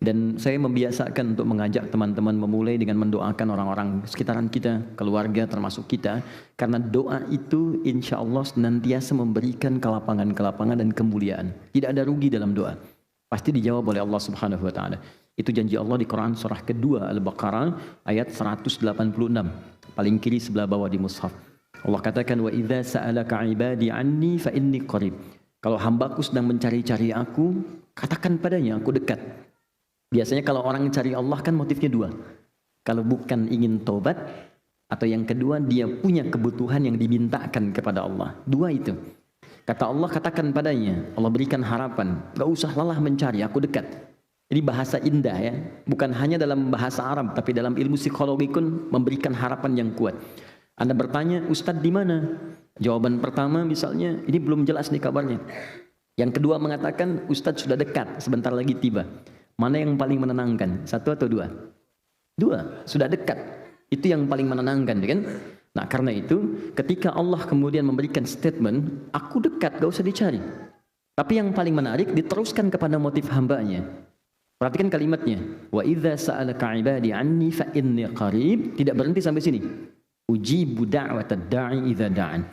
Dan saya membiasakan untuk mengajak teman-teman memulai dengan mendoakan orang-orang sekitaran kita, keluarga termasuk kita. Karena doa itu insya Allah senantiasa memberikan kelapangan-kelapangan dan kemuliaan. Tidak ada rugi dalam doa. Pasti dijawab oleh Allah Subhanahu wa taala. Itu janji Allah di Quran surah kedua Al-Baqarah ayat 186. Paling kiri sebelah bawah di mushaf. Allah katakan wa idza sa'alaka 'ibadi 'anni fa inni qarib. Kalau hambaku sedang mencari-cari aku, katakan padanya aku dekat. Biasanya kalau orang cari Allah kan motifnya dua. Kalau bukan ingin tobat, atau yang kedua dia punya kebutuhan yang dimintakan kepada Allah. Dua itu. Kata Allah katakan padanya, Allah berikan harapan. Gak usah lelah mencari, aku dekat. Jadi bahasa indah ya. Bukan hanya dalam bahasa Arab, tapi dalam ilmu psikologi pun memberikan harapan yang kuat. Anda bertanya, Ustadz di mana? Jawaban pertama misalnya, ini belum jelas nih kabarnya. Yang kedua mengatakan, Ustadz sudah dekat, sebentar lagi tiba. Mana yang paling menenangkan? Satu atau dua? Dua, sudah dekat. Itu yang paling menenangkan, kan? Nah, karena itu, ketika Allah kemudian memberikan statement, aku dekat, gak usah dicari. Tapi yang paling menarik, diteruskan kepada motif hambanya. Perhatikan kalimatnya. Wa idza sa'alaka 'ibadi 'anni fa inni qarib. Tidak berhenti sampai sini. Ujibu da'watad da'i idza da'an.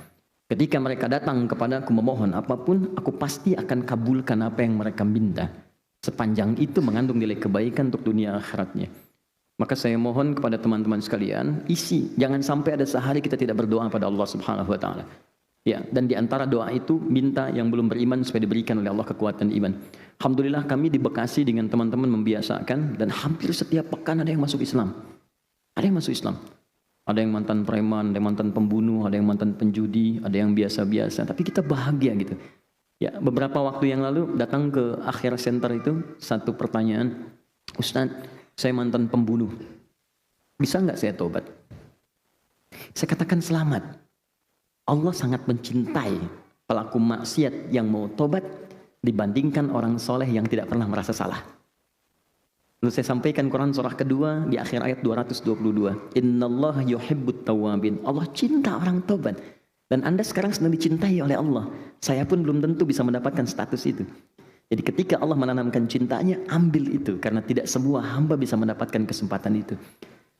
Ketika mereka datang kepadaku memohon apapun, aku pasti akan kabulkan apa yang mereka minta. Sepanjang itu mengandung nilai kebaikan untuk dunia akhiratnya. Maka saya mohon kepada teman-teman sekalian, jangan sampai ada sehari kita tidak berdoa pada Allah Subhanahu wa taala. Ya, dan di antara doa itu minta yang belum beriman supaya diberikan oleh Allah kekuatan iman. Alhamdulillah kami di Bekasi dengan teman-teman membiasakan dan hampir setiap pekan ada yang masuk Islam. Ada yang masuk Islam. Ada yang mantan preman, ada yang mantan pembunuh, ada yang mantan penjudi, ada yang biasa-biasa, tapi kita bahagia gitu. Ya, beberapa waktu yang lalu datang ke akhir center itu satu pertanyaan, Ustadz, saya mantan pembunuh, bisa nggak saya tobat? Saya katakan selamat. Allah sangat mencintai pelaku maksiat yang mau tobat dibandingkan orang soleh yang tidak pernah merasa salah. Lalu saya sampaikan Quran surah kedua di akhir ayat 222. Innallaha yuhibbut tawwabin. Allah cinta orang tobat. Dan Anda sekarang sedang dicintai oleh Allah. Saya pun belum tentu bisa mendapatkan status itu. Jadi ketika Allah menanamkan cintanya, ambil itu. Karena tidak semua hamba bisa mendapatkan kesempatan itu.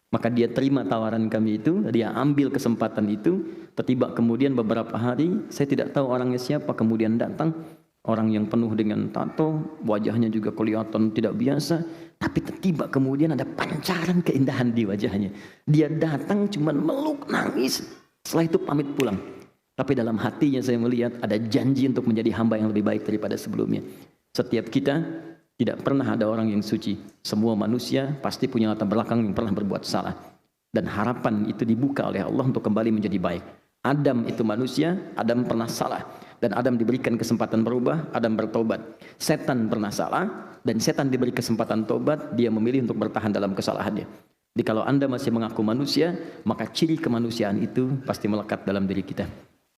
Maka dia terima tawaran kami itu, dia ambil kesempatan itu. Tiba kemudian beberapa hari, saya tidak tahu orangnya siapa, kemudian datang. Orang yang penuh dengan tato, wajahnya juga kelihatan tidak biasa. Tapi tiba kemudian ada pancaran keindahan di wajahnya. Dia datang cuma meluk, nangis. Setelah itu pamit pulang. Tapi dalam hatinya saya melihat ada janji untuk menjadi hamba yang lebih baik daripada sebelumnya. Setiap kita tidak pernah ada orang yang suci. Semua manusia pasti punya latar belakang yang pernah berbuat salah. Dan harapan itu dibuka oleh Allah untuk kembali menjadi baik. Adam itu manusia, Adam pernah salah. Dan Adam diberikan kesempatan berubah, Adam bertobat. Setan pernah salah, dan setan diberi kesempatan tobat, dia memilih untuk bertahan dalam kesalahannya. Jadi kalau Anda masih mengaku manusia, maka ciri kemanusiaan itu pasti melekat dalam diri kita.